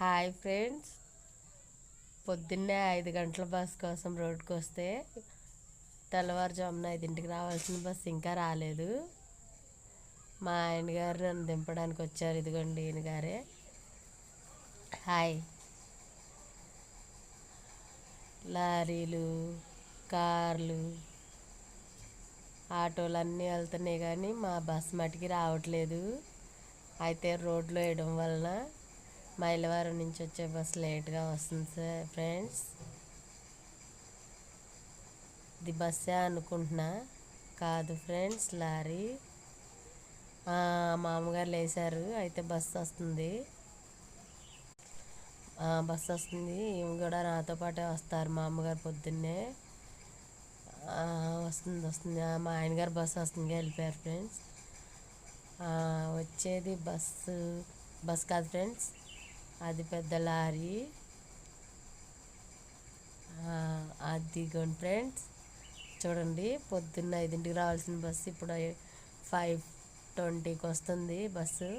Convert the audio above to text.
Hi friends, పొద్దున్నే 5 గంటల bus కోసం రోడ్డుకి వస్తే తెల్లవారుజామున 5ంటికి రావాల్సిన బస్సు ఇంకా రాలేదు. మా ఆయన గారు నన్ను దింపడానికి వచ్చారు. ఇదిగోండి ఈయన గారే. హాయ్. లారీలు, కార్లు, ఆటోలు అన్నీ వెళ్తున్నాయి కానీ మా బస్సు మటుకి రావట్లేదు. అయితే రోడ్లో వేయడం వలన మైలవరం నుంచి వచ్చే బస్సు లేట్గా వస్తుంది సార్. ఫ్రెండ్స్, ఇది బస్సే అనుకుంటున్నా, కాదు ఫ్రెండ్స్, లారీ. మామగారు లేచారు. అయితే బస్సు వస్తుంది, బస్సు వస్తుంది. ఈమె కూడా నాతో పాటే వస్తారు. మా అమ్మగారు పొద్దున్నే వస్తుంది. మా ఆయనగారు బస్సు వస్తుంది వెళ్ళిపోయారు ఫ్రెండ్స్. వచ్చేది బస్సు కాదు ఫ్రెండ్స్, అది పెద్ద లారీ. అదిగోండి ఫ్రెండ్స్, చూడండి. పొద్దున్న 5ంటికి రావాల్సిన బస్సు ఇప్పుడు 5:20కి వస్తుంది బస్సు.